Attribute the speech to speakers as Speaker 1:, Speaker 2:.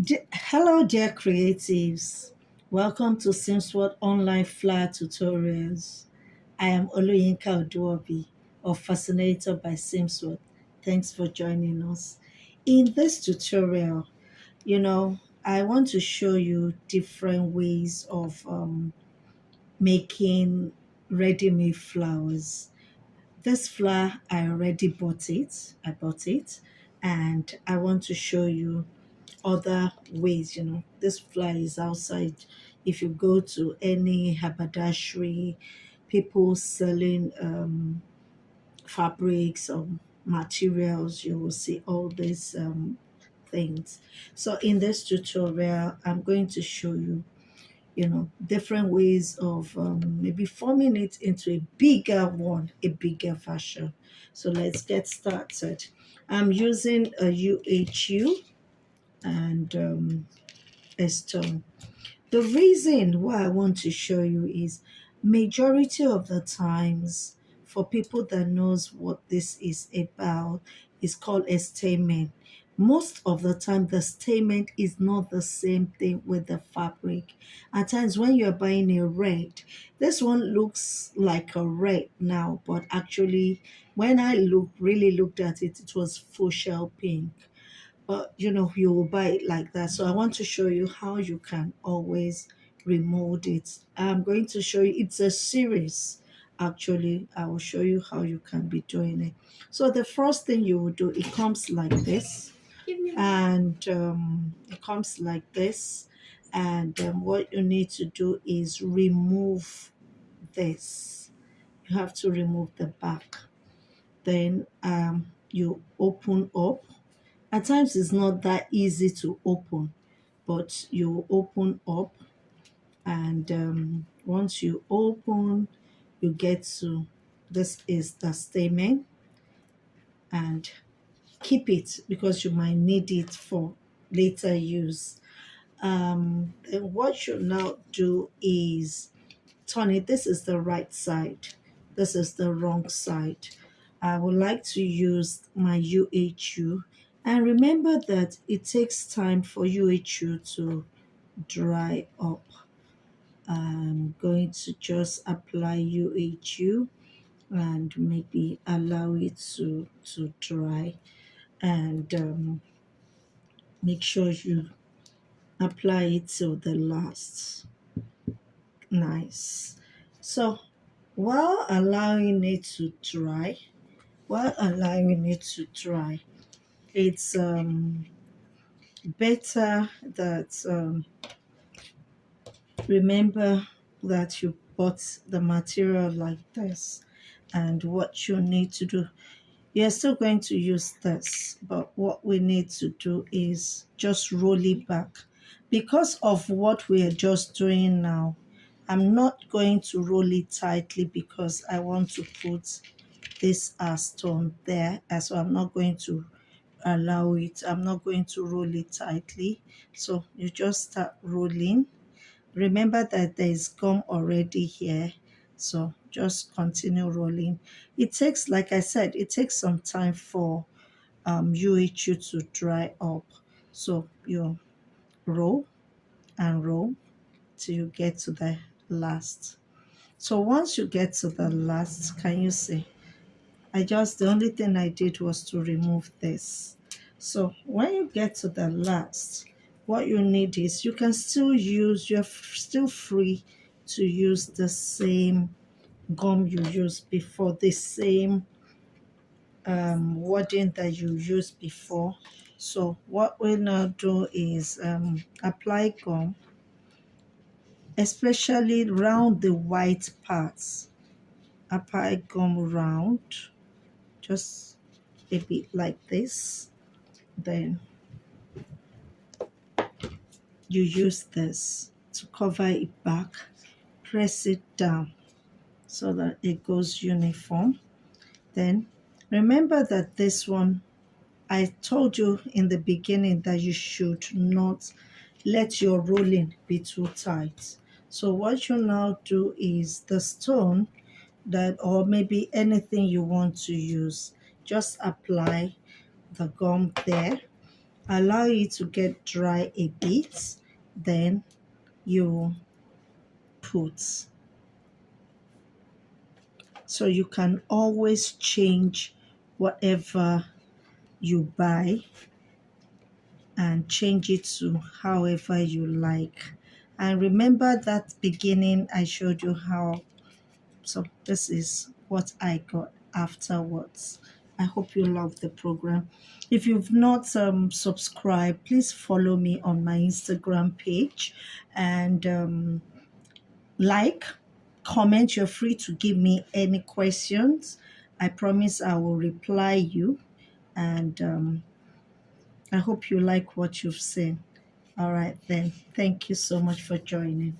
Speaker 1: Hello, dear creatives. Welcome to SimSword Online Flower Tutorials. I am Oluyinka Oduobi of Fascinator by SimSword. Thanks for joining us. In this tutorial, I want to show you different ways of making ready-made flowers. This flower, I already bought it. I bought it, and I want to show you other ways. This fly is outside. If you go to any haberdashery, people selling fabrics or materials, you will see all these things. So in this tutorial, I'm going to show you different ways of maybe forming it into a bigger one, a bigger version. So let's get started. I'm using a UHU and a stone. The reason why I want to show you is majority of the times for people that knows what this is about is called a statement. Most of the time the statement is not the same thing with the fabric. At times when you're buying a red, this one looks like a red now, but actually when I really looked at it, it was fuchsia pink, but you will buy it like that. So I want to show you how you can always remold it. I'm going to show you, it's a series. Actually, I will show you how you can be doing it. So the first thing you will do, it comes like this, and it comes like this, and what you need to do is remove this. You have to remove the back. Then you open up. At times it's not that easy to open, but you open up, and once you open, you get to this is the statement, and keep it because you might need it for later use. Then what you now do is turn it. This is the right side, this is the wrong side. I would like to use my UHU, and remember that it takes time for UHU to dry up. I'm going to just apply UHU and maybe allow it to dry, and make sure you apply it till the last. Nice. So while allowing it to dry, it's better that remember that you bought the material like this, and what you need to do, you're still going to use this, but what we need to do is just roll it back. Because of what we are just doing now, I'm not going to roll it tightly because I want to put this stone there, so I'm not going to allow it, I'm not going to roll it tightly. So you just start rolling. Remember that there is gum already here, so just continue rolling. It takes, like I said, it takes some time for UHU to dry up. So you roll and roll till you get to the last. So once you get to the last, can you see? The only thing I did was to remove this. So when you get to the last, what you need is, you can still use, still free to use the same gum you used before, the same wording that you used before. So what we'll now do is apply gum, especially round the white parts. Apply gum round, just a bit like this. Then you use this to cover it back, press it down so that it goes uniform. Then remember that this one, I told you in the beginning that you should not let your rolling be too tight. So what you now do is the stone that, or maybe anything you want to use, just apply the gum there, allow it to get dry a bit, then you put. So you can always change whatever you buy and change it to however you like. And remember that beginning I showed you how, so this is what I got afterwards. I hope you love the program. If you've not subscribed, please follow me on my Instagram page and like, comment. You're free to give me any questions. I promise I will reply you. And I hope you like what you've seen. All right, then. Thank you so much for joining.